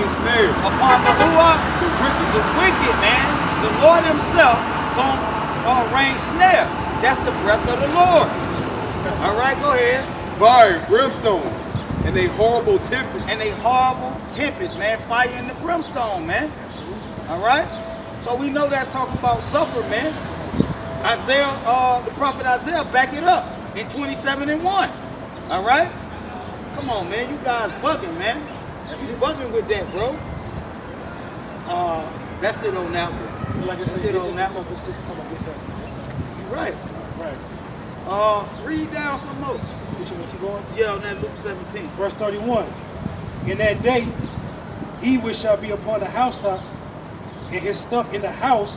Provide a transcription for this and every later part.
snares. Upon the who are? The wicked. The wicked, man. The Lord himself gonna rain snares. That's the breath of the Lord. All right, go ahead. Fire, brimstone, and a horrible tempest. And a horrible tempest, man. Fire and the brimstone, man. All right? So we know that's talking about suffer, man. Isaiah, the prophet Isaiah, back it up in 27:1. All right? Come on, man. You guys bugging, man. You bugging with that, bro. That's it on that one. Like I said, That's it on that one. Right. Read down some more. What you going? Yeah, on that Luke 17. Verse 31. In that day, he which shall be upon the housetop, and his stuff in the house,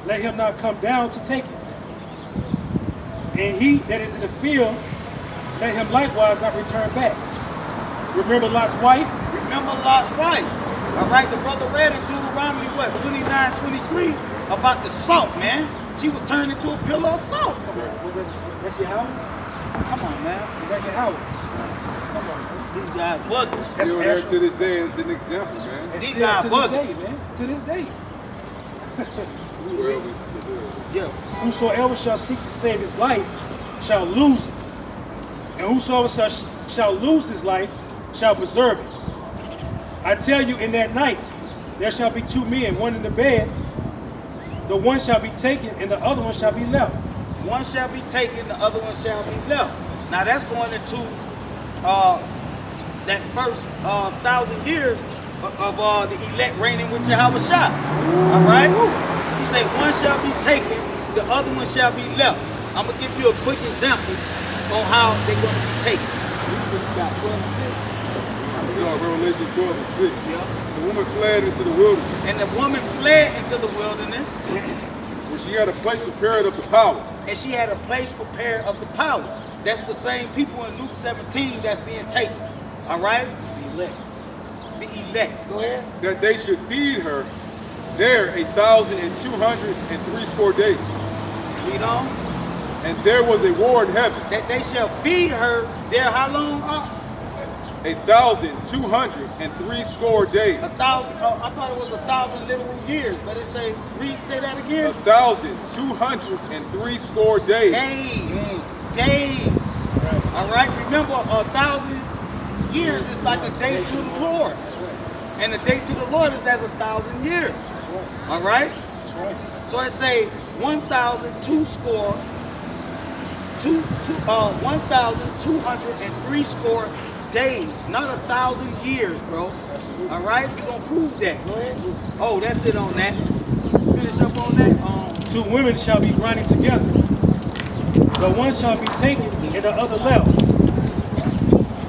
let him not come down to take it. And he that is in the field, let him likewise not return back. Remember Lot's wife? Remember Lot's wife. All right, the brother read in Deuteronomy, what, 29:23, about the salt, man. She was turned into a pillar of salt. That's your house? Come on, man. Is that your house? Come on, man. These guys bugging. Still there to this day. It's an example, man. It's These still guys to this bugging. day, man. To this day. Yeah. Whosoever shall seek to save his life shall lose it. And whosoever shall lose his life shall preserve it. I tell you, in that night there shall be two men, one in the bed. The one shall be taken, and the other one shall be left. One shall be taken, the other one shall be left. Now that's going into that first 1,000 years of the elect reigning with Yahweh Shah. All right? He said one shall be taken, the other one shall be left. I'm going to give you a quick example on how they're going to be taken. You got 12:6. This is Revelation 12:6. Yeah. The woman fled into the wilderness, And the woman fled into the wilderness, where she had a place prepared of the power. and she had a place prepared of the power. That's the same people in Luke 17 that's being taken. All right? The elect. The elect. Go ahead. That they should feed her there 1,260 days. Read on. And there was a war in heaven, That they shall feed her there how long? 1,260 days. 1,000. Oh, I thought it was 1,000 literal years, but it say that again. 1,260 days. Days. Days. All right. Remember, 1,000 years is like a day to the Lord, and a day to the Lord is as 1,000 years. All right. That's right. So it say 1,203 score days, not 1,000 years, bro. Absolutely. All right, we gonna prove that. Go ahead. Oh, that's it on that. Finish up on that. Two women shall be grinding together. The one shall be taken, and the other left.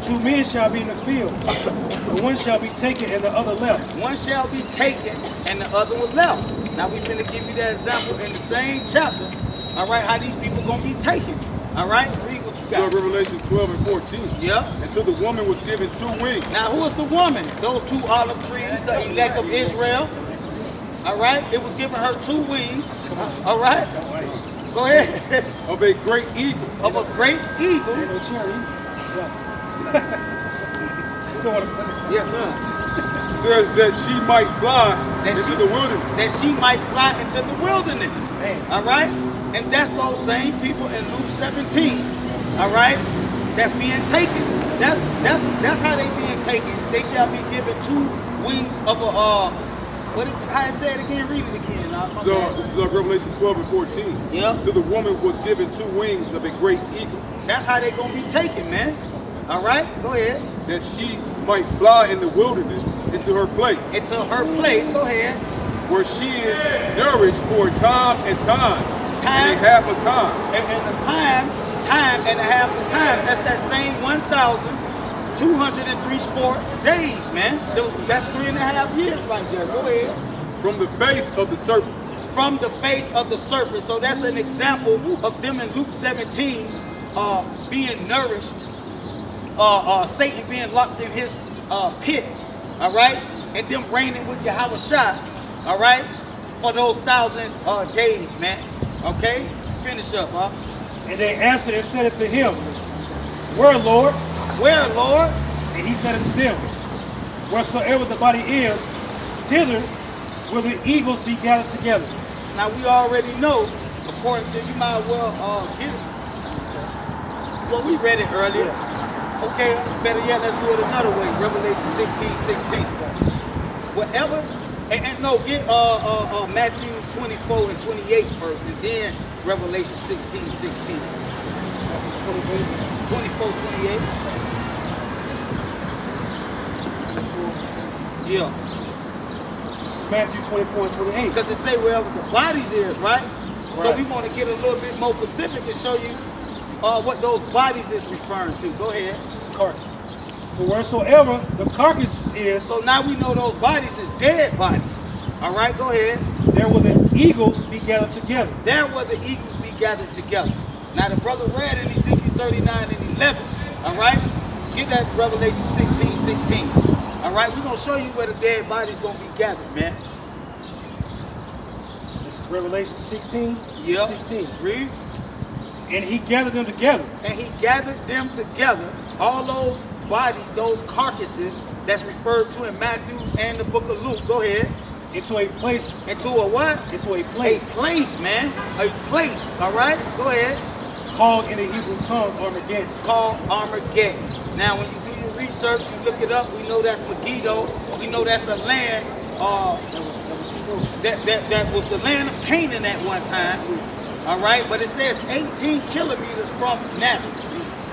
Two men shall be in the field. The one shall be taken, and the other left. One shall be taken, and the other one left. Now we finna give you that example in the same chapter. All right, how these people gonna be taken. All right, read what you So got. Revelation 12:14. Yeah. And to the woman was given two wings. Now, who is the woman? Those two olive trees, the elect of Israel. All right, it was giving her two wings. All right, go ahead. Of a great eagle. Of a great eagle. Ain't no cherry. Yeah, good. Says that she might fly That into she- the wilderness. That she might fly into the wilderness. Man. All right, and that's those same people in Luke 17. All right, that's being taken. That's how they being taken. They shall be given two wings of a how it said again? Read it again. So this is Revelation 12:14. Yeah. To the woman was given two wings of a great eagle, That's how they gonna be taken, man. All right, go ahead. that she might fly in the wilderness into her place, Into her place. Go ahead. where she is nourished for a time and times, and a half a time. And the time and a half of time. That's that same 1,203 score days, man. That's 3.5 years right there. Go ahead. From the face of the serpent. From the face of the serpent. So that's an example of them in Luke 17 being nourished. Satan being locked in his pit. All right, and them reigning with Yahweh Shah. All right, for those 1,000 days, man. Okay, finish up, huh? And they answered and said unto him, Where, Lord? Where, Lord? And he said unto them, Wheresoever the body is, thither will the eagles be gathered together. Now we already know, according to, you might well get it. Well, we read it earlier. Okay, better yet, let's do it another way. Revelation 16:16. Whatever, and no, get Matthew 24 and 28 first, and then Revelation 16:16. 24, 28. Yeah. This is Matthew 24 and 28. Because it say wherever the bodies is, right? So we want to get a little bit more specific and show you what those bodies is referring to. Go ahead. This is the carcass. For wheresoever the carcass is, So now we know those bodies is dead bodies. All right, go ahead. there will the eagles be gathered together. There where the eagles be gathered together. Now the brother read in Ezekiel 39 and 11. All right? Get that Revelation 16:16. All right, we're going to show you where the dead body's going to be gathered, man. This is Revelation 16, Yep. 16. Read. And he gathered them together And he gathered them together, all those bodies, those carcasses that's referred to in Matthew and the book of Luke. Go ahead. into a place, Into a what? into a A place place, man. A place. All right? Go ahead. called in the Hebrew tongue Armageddon. Called Armageddon. Now, when you do your research, you look it up, we know that's Megiddo. We know that's a land that was the land of Canaan at one time. All right? But it says 18 kilometers from Nazareth.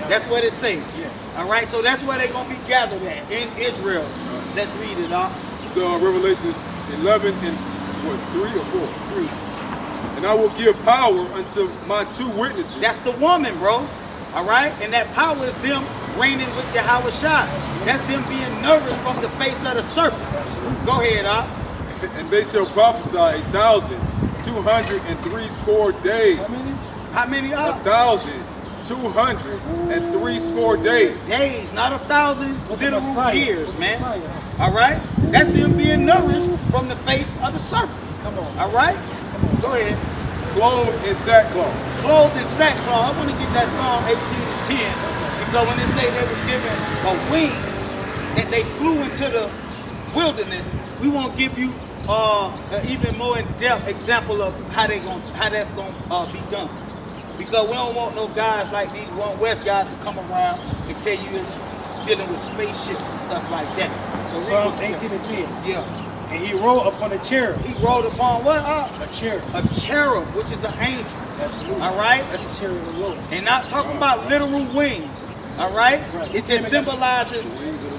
That's what it says. Yes. All right? So that's where they're going to be gathered at, in Israel. Let's read it off. This is Revelation 11 and what, 3 or 4? 3. And I will give power unto my 2 witnesses. That's the woman, bro. All right? And that power is them reigning with Yahweh Shai. That's them being nourished from the face of the serpent. Go ahead, Op. And they shall prophesy 1,203 score days. How many, Op? 1,203 score days. Days, not 1,000 literal Messiah. years, With the man. Messiah. All right? That's them being nourished from the face of the serpent. Come on. All right? Go ahead. Clothed in sackcloth. Clothed in sackcloth. I want to get that Psalm 18:10 because when they say they were given a wing and they flew into the wilderness, we want to give you an even more in-depth example of how that's gonna be done. Because we don't want no guys like these One West guys to come around and tell you it's dealing with spaceships and stuff like that. So Psalms 18 and 10. Yeah. And he rode upon a cherub. He rode upon what? A cherub. A cherub, which is an angel. Absolutely. All right? That's a cherub of the Lord. And not talking about literal wings. All right? Right. It just symbolizes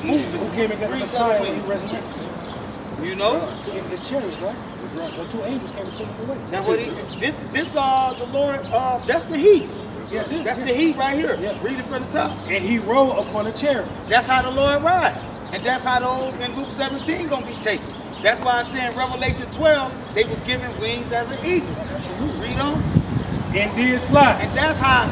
moving. Who came and got the Wings Messiah on when he wings. resurrected? You know? His chariots, right? That's right. The 2 angels came and took him away. Now what the Lord, that's the he. Yes, it- That's yeah. the he right here. Yeah. Read it from the top. And he rode upon a cherub. That's how the Lord ride. And that's how those in Luke 17 gonna be taken. That's why I say in Revelation 12, they was given wings as an eagle. Absolutely. Read on. And did fly. And that's how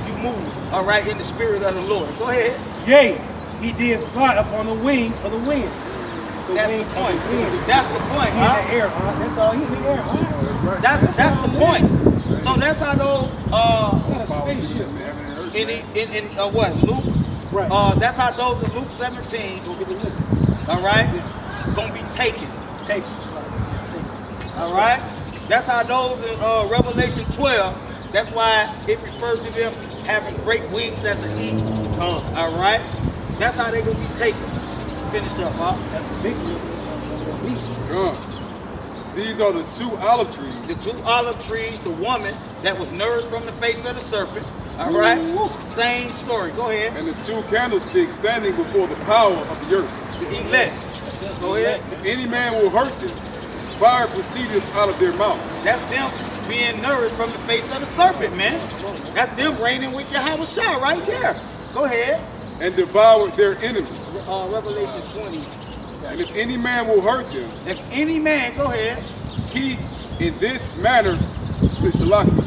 you move, all right, in the spirit of the Lord. Go ahead. Yea, he did fly upon the wings of the wind. The That's wings the point. of the wind. That's the point, He huh? in the air, huh? That's all. He in the air, huh? That's the point. So that's how those Not a spaceship. in what Luke, Right. that's how those in Luke 17, Go get the look. all right, Yeah. gonna be taken. Take it. Yeah, take it. That's All right. That's how those in Revelation 12. That's why it refers to them having great wings as an eagle. All right. That's how they gonna be taken. Finish up, huh? That's the big beast. These are the 2 olive trees. The 2 olive trees, the woman that was nourished from the face of the serpent. All right. Same story. Go ahead. And the 2 candlesticks standing before the power of the earth. The elect. Go ahead. If any man will hurt them, fire proceedeth out of their mouth. That's them being nourished from the face of the serpent, man. That's them reigning with Yahweh Shai right there. Go ahead. And devour their enemies. Revelation 20. And if any man will hurt them, If any man, go ahead. he in this manner,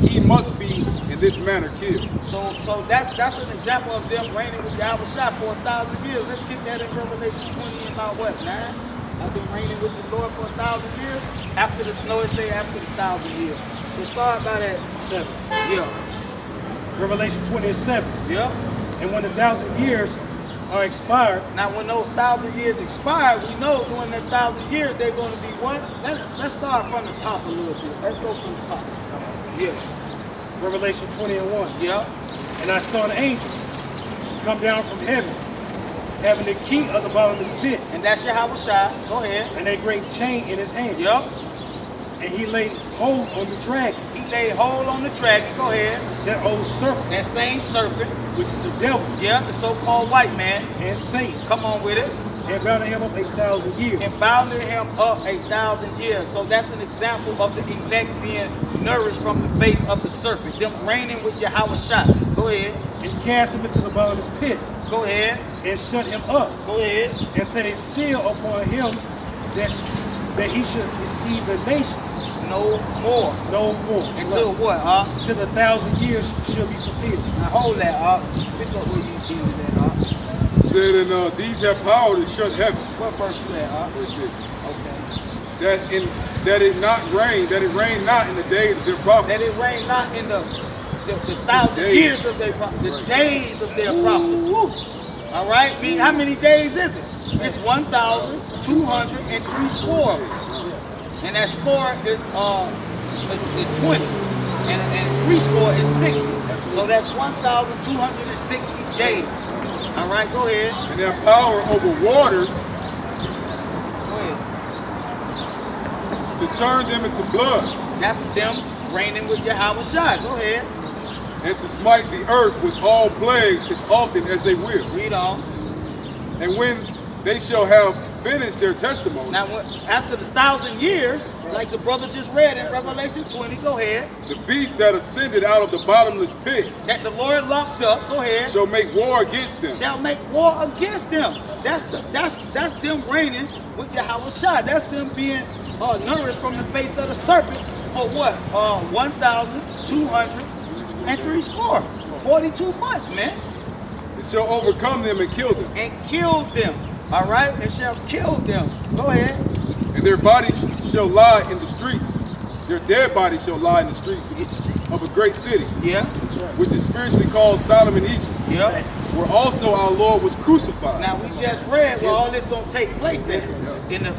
he must be in this manner killed. So that's an example of them reigning with Yahweh Shai for 1,000 years. Let's get that in Revelation 20 and about what, 9? I've been reigning with the Lord for 1,000 years. It say after the 1,000 years. So start by that. 7. Yeah. Revelation 20 and 7. Yeah. And when the 1,000 years are expired. Now, when those 1,000 years expire, we know during that 1,000 years they're going to be what? Let's start from the top a little bit. Let's go from the top. Yeah. Revelation 20:1. Yeah. And I saw an angel come down from heaven, having the key of the bottomless pit, And that's Yahweh Shai. Go ahead. and a great chain in his hand. Yep. And he laid hold on the dragon, He laid hold on the dragon. Go ahead. that old serpent, That same serpent. which is the devil Yeah, the so-called white man. and Satan, Come on with it. and bound him up 8,000 years. And bounded him up 1,000 years. So that's an example of the elect being nourished from the face of the serpent. Them reigning with Yahweh Shai. Go ahead. And cast him into the bottomless pit, Go ahead. and shut him up, Go ahead. and set a seal upon him that he should receive the nations No more. no more. Until what, Till the 1,000 years shall be fulfilled. Now hold that, pick up where you ended that, It said, and these have power to shut heaven. What verse you at, Verse 6. Okay. That it rain not in the days of their prophets. That it rain not in the 1,000 Days. years of their prophecy, the days of their prophecy. All right? How many days is it? It's 1,203 score. And that score is 20. And 3 score is 60. So that's 1,260 days. All right, go ahead. And their power over waters Go ahead. to turn them into blood, That's them reigning with Yahweh Shai. Go ahead. and to smite the earth with all plagues as often as they will. Read on. And when they shall have finished their testimony, Now, after the 1,000 years, like the brother just read in Revelation 20, go ahead. the beast that ascended out of the bottomless pit That the Lord locked up, go ahead. shall make war against them. Shall make war against them. That's them reigning with Yahweh Shai. That's them being nourished from the face of the serpent for what? 1,203 score. 42 months, man. It shall overcome them and kill them. And killed them. All right? It shall kill them. Go ahead. And their bodies shall lie in the streets. Their dead bodies shall lie in the streets of a great city, Yeah. which is spiritually called Sodom and Egypt, Yeah. where also our Lord was crucified. Now we just read where all this gonna take place at in the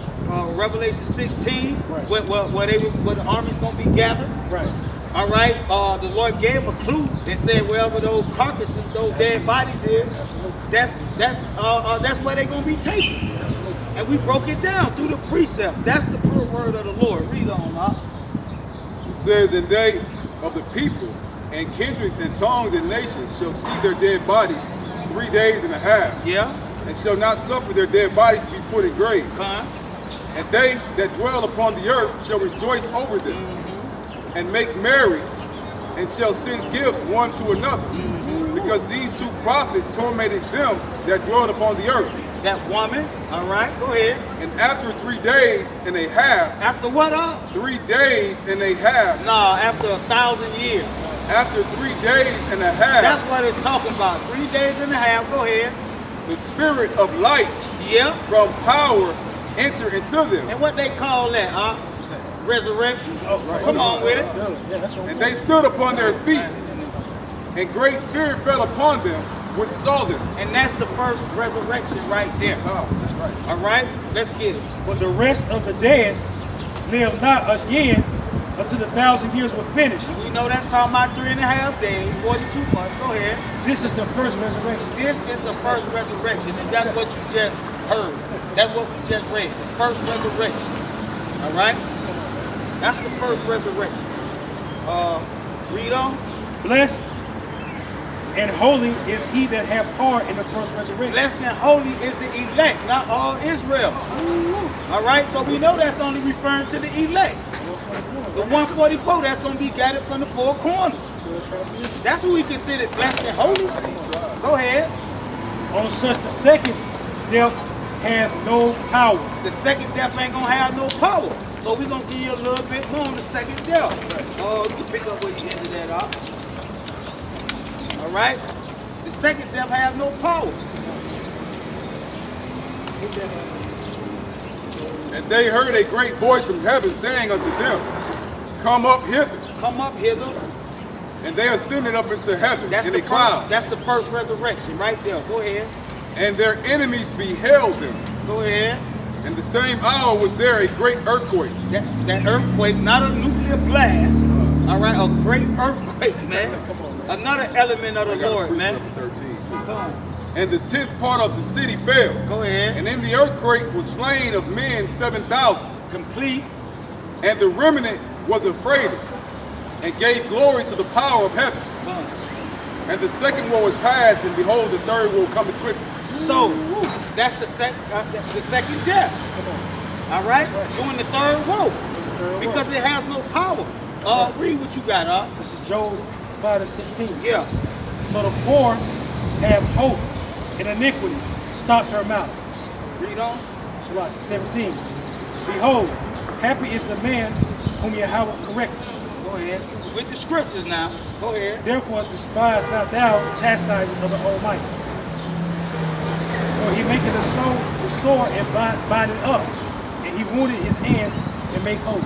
Revelation 16, Right. where the army's gonna be gathered. Right. All right, the Lord gave a clue and said wherever those carcasses, those dead bodies is, Absolutely. that's where they're gonna be taken. Absolutely. And we broke it down through the precept. That's the pure word of the Lord. Read on, It says, and they of the people and kindreds and tongues and nations shall see their dead bodies 3 days and a half, Yeah, and shall not suffer their dead bodies to be put in graves. come. And they that dwell upon the earth shall rejoice over them, and make merry, and shall send gifts one to another, because these two prophets tormented them that dwelled upon the earth. That woman. All right, go ahead. And after 3 days and a half, After what? 3 days and a half, Nah, after 1,000 years. after 3 days and a half, That's what it's talking about. 3 days and a half. Go ahead. the spirit of life Yep. from power enter into them. And what they call that, resurrection. Oh, right. Come on with it. Yeah, that's right. And they stood upon their feet, and great fear fell upon them which saw them. And that's the first resurrection right there. Oh, that's right. All right, let's get it. But the rest of the dead live not again until the 1,000 years were finished. We know that's talking about 3.5 days, 42 months. Go ahead. This is the first resurrection. This is the first resurrection, and that's what you just heard. That's what we just read. The first resurrection. All right? That's the first resurrection. Read on. Blessed and holy is he that hath part in the first resurrection. Blessed and holy is the elect, not all Israel. All right, so we know that's only referring to the elect. The 144 that's going to be gathered from the four corners. That's who we consider blessed and holy. Go ahead. On such the second death have no power. The second death ain't going to have no power. So we're going to give you a little bit more on the second death. You can pick up where you ended that up. All right? The second death have no power. And they heard a great voice from heaven saying unto them, Come up hither. Come up hither. And they ascended up into heaven That's in the a cloud. That's the first resurrection right there. Go ahead. and their enemies beheld them. Go ahead. In the same hour was there a great earthquake. That earthquake, not a nuclear blast. All right, a great earthquake, man. Come on, man. Another element of the I got a Lord, man. precept for 13 too. Come on. And the 10th part of the city fell. Go ahead. And in the earthquake was slain of men 7,000. Complete. And the remnant was afraid and gave glory to the power of heaven. Come on. And the second woe is past, and behold, the third woe cometh quickly. So that's the second death. Come on. All right, That's right. doing the third woe third woe. because it has no power. right. Read what you got, This is Job 5:16. Yeah. So the poor have hope, and iniquity stopped her mouth. Read on. Shalach 17. Behold, happy is the man whom Yahweh corrected. Go ahead. With the scriptures now. Go ahead. Therefore despise not thou the chastising of the Almighty. For he maketh the sore and bind it up, and he wounded his hands and make whole.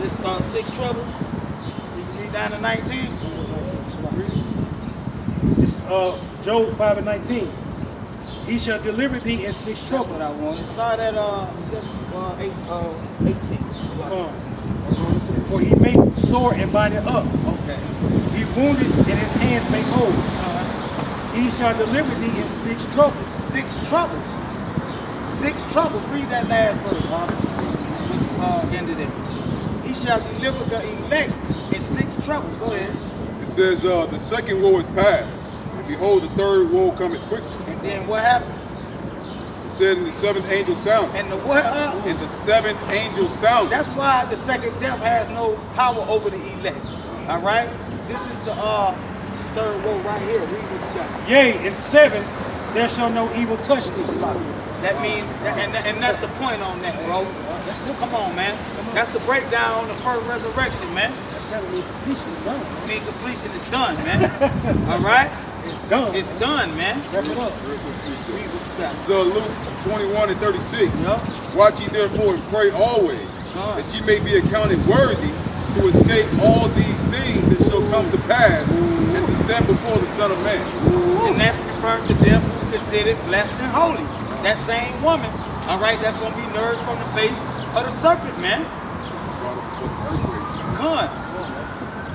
This 6 troubles. You can read down to 19. This is Job 5:19. He shall deliver thee in 6 That's troubles. what I wanted. Start at 18. For he made sore and bind it up. Okay. He wounded and his hands make whole. He shall deliver thee in 6 troubles. 6 troubles. 6 troubles. Read that last verse, Harvey. Which ended it. He shall deliver the elect in 6 troubles. Go ahead. It says, the second woe is past, and behold, the third woe cometh quickly. And then what happened? It said, and the seventh angel sounded. And the what? And the seventh angel sounded. That's why the second death has no power over the elect. All right? This is the third woe right here. Read what you got. Yea, in 7 there shall no evil touch thee. That means, and that's the point on that, bro. Come on, man. That's the breakdown on the first resurrection, man. That 7 means completion is done. I mean, completion is done, man. All right? It's done. It's done, man. Wrap it up. Read what you got. So Luke 21:36. Yup. Watch ye therefore and pray always, God. that ye may be accounted worthy to escape all these things that shall come to pass, and to stand before the Son of Man. And that's referring to them who considered blessed and holy. That same woman, all right, that's going to be nourished from the face of the serpent, man. Good.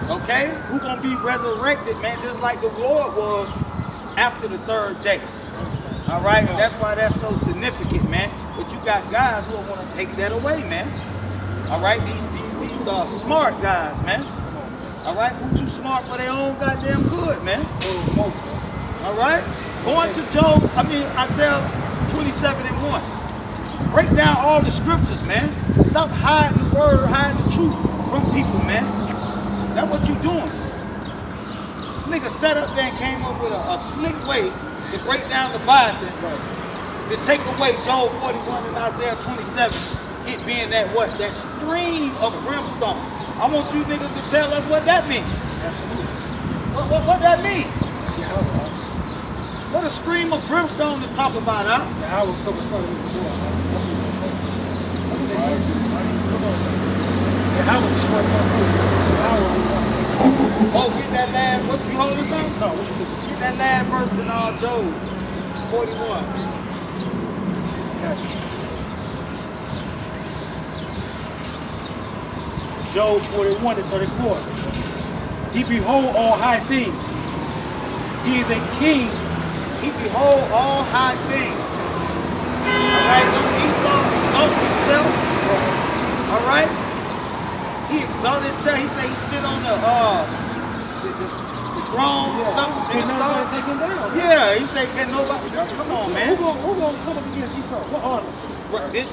Okay? Who going to be resurrected, man, just like the Lord was after the third day. All right? And that's why that's so significant, man. But you got guys who want to take that away, man. All right? These smart guys, man. All right? Who too smart for their own goddamn good, man. All right? Going to Isaiah 27:1. Break down all the scriptures, man. Stop hiding the word, hiding the truth from people, man. That's what you doing. Nigga sat up there and came up with a slick way to break down the Bible, to take away Job 41 and Isaiah 27, it being that what? That stream of brimstone. I want you niggas to tell us what that means. Absolutely. What that mean? Yahweh. What a stream of brimstone is talking about, huh? Yahweh cover son of the door. Yahweh destroy Oh, get that last, what you holding something? No, what you do? Get that last verse in Job 41. Gotcha. Job 41:34. He behold all high things. He is a king. He behold all high things. All right, Esau exalted himself. All right, he exalted himself. He said he sit on the throne, something in the Can't star. nobody take him down. Yeah, he said, can nobody? Come on, man. Who gonna come up against Esau? What army?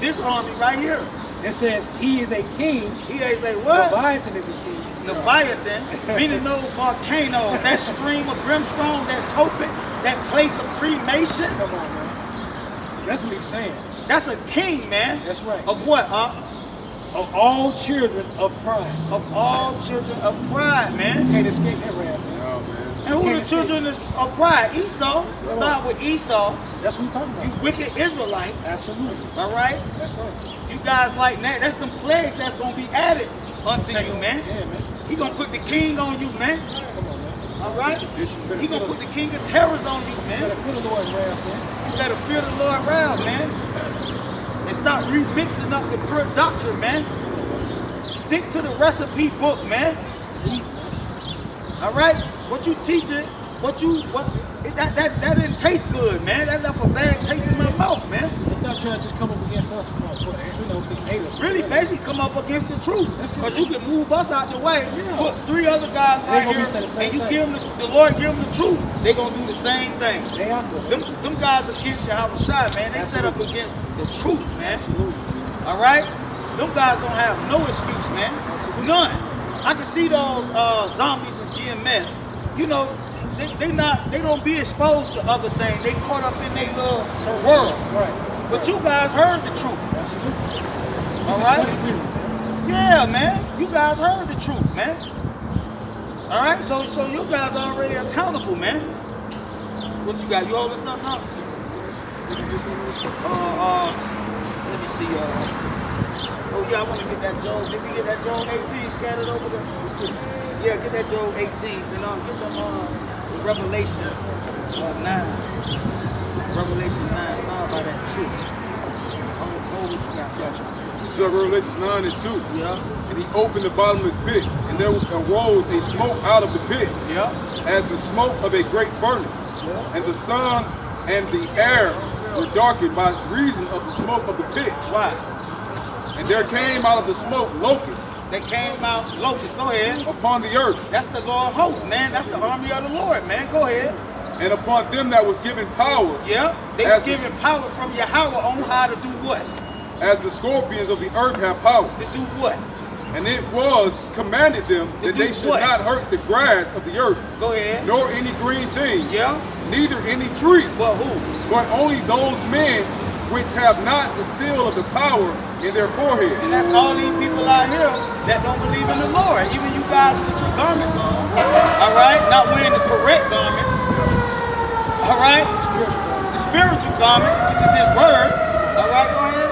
This army right here. It says he is a king. He say what? Leviathan is a king. Leviathan, meaning those volcanoes, that stream of brimstone, that topet, that place of cremation. Come on, man. That's what he's saying. That's a king, man. That's right. Of what, huh? Of all children of pride. Of all children of pride, man. Can't escape that wrath, man. Oh, man. And who Can't the children of pride? Esau. Right. Start with Esau. That's what we're talking You about. wicked Israelites. Absolutely. All right? That's right. You guys like that. That's them plagues that's going to be added unto Take you, him. man. Yeah, man. He going to put the king on you, man. Come on, man. All right? He gonna put the king of terrors on you, You man. better feel the Lord wrath, man. You better fear the Lord around, man. And stop remixing up the pure doctrine, man. Stick to the recipe book, man. It's easy, man. All right? What you teaching, that didn't taste good, man. That left a bad taste in my mouth, man. It's not trying to just come up against us for because you hate us. Really, basically come up against the truth. That's it. Because you can move us out the way, Yeah. put 3 other guys They right gonna here, be saying the same and you thing. give them the Lord give them the truth. They gonna do the same thing. They out there. Them guys against Yahushua, man. They set up Absolutely. against the truth, man. Absolutely. All right? Them guys don't have no excuse, man. Absolutely. None. I can see those zombies and GMS. You know, they don't be exposed to other things. They caught up in their little world. Right. But you guys heard the truth. Absolutely. All right? Yeah, man. You guys heard the truth, man. All right? So you guys are already accountable, man. What you got? You holding something up? Let me see. Oh yeah, I want to get that Joel. Did we get that Joel 18 scattered over there? Let's get it. Yeah, get that Joel 18. And get them Revelation 9. Revelation 9. Start by that 2. What you got? Gotcha. So Revelation 9 and 2. Yeah. And he opened the bottomless pit, and there arose a smoke out of the pit, Yeah. as the smoke of a great furnace. Yeah. And the sun and the air were darkened by reason of the smoke of the pit. Why? And there came out of the smoke locusts They came out locusts. Go ahead. upon the earth, That's the Lord host, man. That's the army of the Lord, man. Go ahead. and upon them that was given power, Yeah. They As was the- given power from Yahweh on how to do what? as the scorpions of the earth have power. To do what? And it was commanded them To that do they should what? not hurt the grass of the earth, Go ahead. nor any green thing, Yeah. neither any tree, But who? but only those men which have not the seal of the power in their foreheads. And that's all these people out here that don't believe in the Lord. Even you guys with your garments on. All right? Not wearing the correct garments. All right? The spiritual garments, which is this word. All right, go ahead.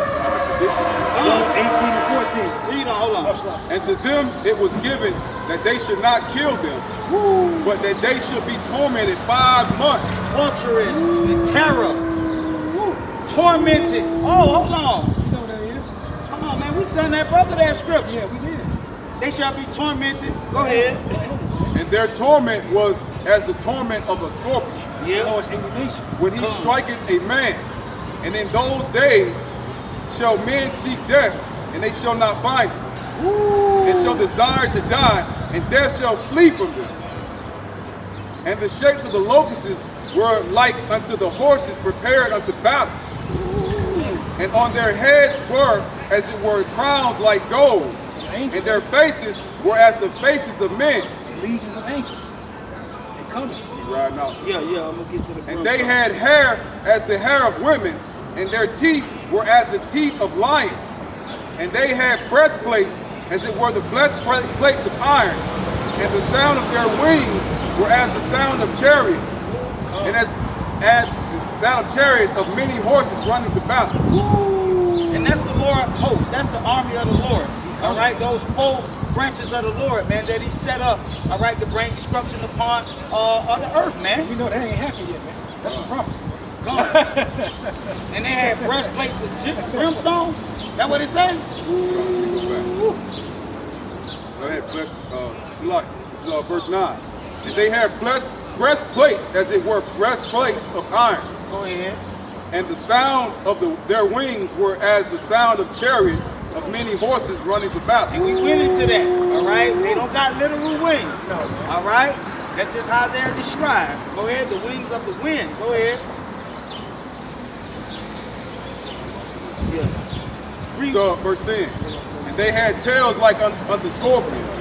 Come Joel on. 18 and 14. Read on, hold Oh, on. stop. And to them it was given that they should not kill them, but that they should be tormented 5 months. Torturous and terror. Woo. Tormented. Oh, hold on. You know what that is? Come on, man. We sent that brother that scripture. Yeah, we did. They shall be tormented. Go ahead. And their torment was as the torment of a scorpion, Yeah. Lord's indignation. when he striketh a man. And in those days shall men seek death, and they shall not find it, and shall desire to die, and death shall flee from them. And the shapes of the locusts were like unto the horses prepared unto battle. And on their heads were, as it were, crowns like gold, and their faces were as the faces of men. Legions of angels. They coming. Right now. Yeah, I'm gonna get to the And they had hair as the hair of women, and their teeth were as the teeth of lions. And they had breastplates, as it were the breastplates of iron. And the sound of their wings were as the sound of chariots, and as the sound of chariots of many horses running to battle. And that's the Lord host. That's the army of the Lord. All right, those 4 branches of the Lord, man, that He set up. All right, to bring destruction upon the earth, man. We know that ain't happened yet, man. That's a prophecy. Come on. And they had breastplates of brimstone. That what it say? Go ahead, Slack. This is verse 9. And they had breastplates, as it were breastplates of iron. Go ahead. And the sound of their wings were as the sound of chariots of many horses running to battle. And we went into that. All right, they don't got literal wings. No. All right, that's just how they're described. Go ahead, the wings of the wind. Go ahead. Yeah. Read. So, verse 10. And they had tails like unto scorpions,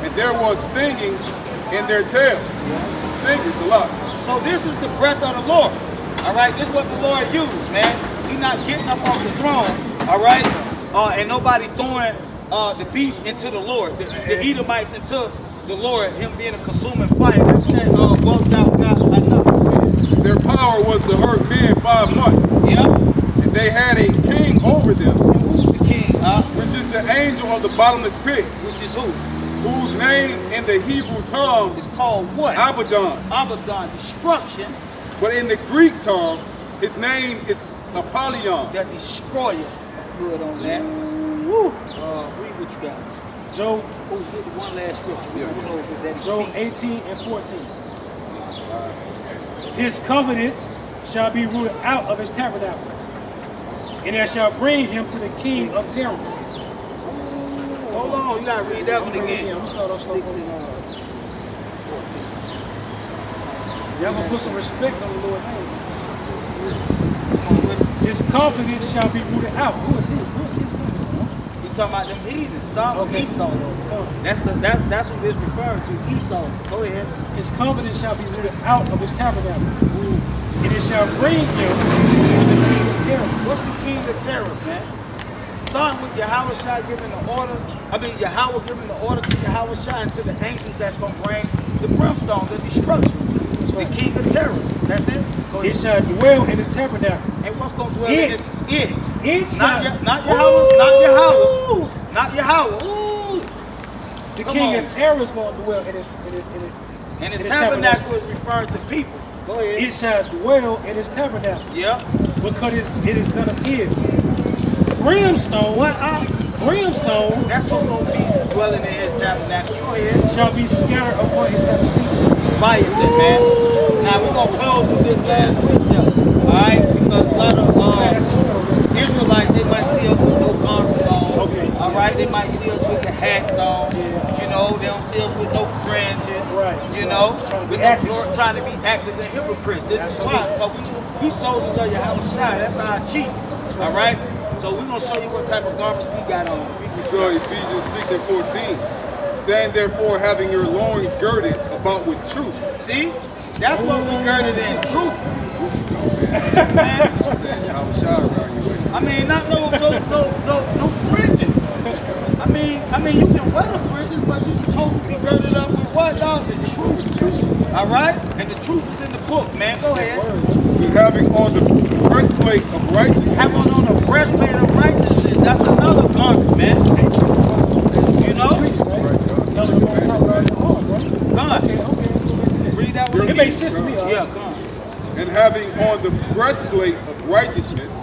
and there was stingings in their tails. Stingers a lot. So this is the breath of the Lord. All right, this is what the Lord used, man. He's not getting up off the throne. All right, and nobody throwing the beast into the Lord, the Edomites into the Lord. Him being a consuming fire. That's that well thou got enough. Their power was to hurt men 5 months. Yeah. And they had a king over them, And who's the king? which is the angel of the bottomless pit, Which is who? whose name in the Hebrew tongue It's called what? Abaddon, Abaddon, destruction, but in the Greek tongue, his name is Apollyon. the destroyer. Good on that. Woo. Read what you got. Job, Oh, get one last scripture. We don't know if that is Job feast. 18 and 14. His covenants shall be rooted out of his tabernacle, and I shall bring him to the king of terrors. Hold on, you gotta read that one again. I'm gonna start off 6 slow. and 14. Y'all gonna put some respect on the Lord's name. Come on with it. His confidence shall be rooted out. Who is he? Who is his confidence? You talking about them heathens? Start with Okay. Esau though. Oh. That's who it's referring to. Esau. Go ahead. His confidence shall be rooted out of his tabernacle, and it shall bring him to the king of terrors. What's the king of terrors, man? Starting with Yahweh Shai giving the orders. Yahweh giving the order to Yahweh Shai and to the angels that's gonna bring the brimstone, the destruction. The king of terrors. That's it. Go It ahead. shall dwell in his tabernacle. And what's gonna dwell It. in this? It. It Not, shall. not Yahweh. Not Ooh. Yahweh. Not Yahweh. Ooh. The Come king on. of terrors going to dwell in his And his in tabernacle is referring to people. Go ahead. It shall dwell in his tabernacle, Yep. because it is none of his. Brimstone, What? brimstone That's what's gonna be dwelling in his tabernacle. Go ahead. shall be scattered upon his heavenly feet. Fire that, man. Now we're gonna close with this last precept. Alright? Because a lot of Israelites, they might see us with no garments on. Okay. Alright, they might see us with the hats on. Yeah. You know, they don't see us with no fringes. Right. You know, Trying to be with active. no trying to be actors and hypocrites. This is why. Because we soldiers of Yahweh Shai. That's our chief. Alright? So we're gonna show you what type of garments we got on. So Ephesians 6 and 14. Stand therefore having your loins girded about with truth. See? That's what we girded in truth. I'm saying Yahweh Shai around here. I mean, not no fringes. I mean, you can wear the fringes, but you're supposed to be girded up with what, dog? The truth. All right? And the truth is in the book, man. Go ahead. So having on the breastplate of righteousness. Have on a breastplate of righteousness. That's another garment, man. You know? God. Read that one. It makes sense to me. Yeah, come on. And having on the breastplate of righteousness.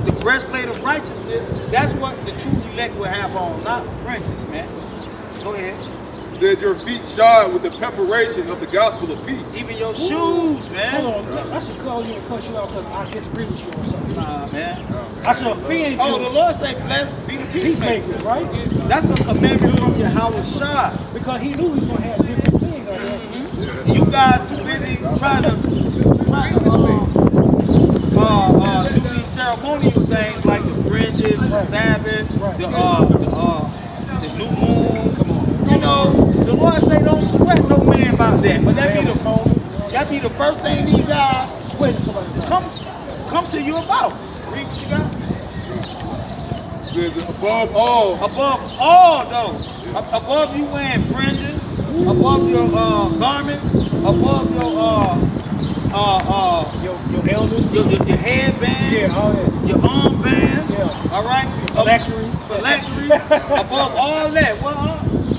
The breastplate of righteousness, that's what the true elect will have on, not fringes, man. Go ahead. Says your feet shod with the preparation of the gospel of peace. Even your shoes, man. Hold on, I should call you and cuss you out because I disagree with you on something. Nah, man. I should offend you. Oh, the Lord say, blessed be the peacemaker. Peacemaker, right? That's a commandment from Yahweh Shai. Because he knew he was going to have different things out there. You guys too busy trying to do these ceremonial things like the fringes, the Sabbath, the new moon. Come on. You know, the Lord say don't sweat no man about that. But that be the first thing these guys Sweating somebody down. come to you about. Read what you got. Says above all. Above all though. Above you wearing fringes, above your garments, above Your elders. your headband, Yeah, all that. your armband, Yeah. all right? Phylacteries. Phylacteries, above all that,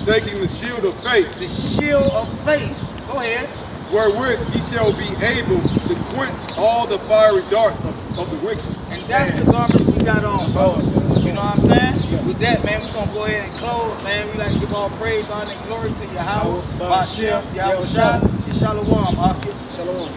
Taking the shield of faith. the shield of faith. Go ahead. Wherewith he shall be able to quench all the fiery darts of the wicked. And that's the garments we got on, bro. That's You know what I'm saying? Yeah. With that, man, we're going to go ahead and close, man. We like to give all praise, honor, and glory to Yahweh, Yahweh, Ba'ashem, Yahweh Shai, and Shalom. Shalom.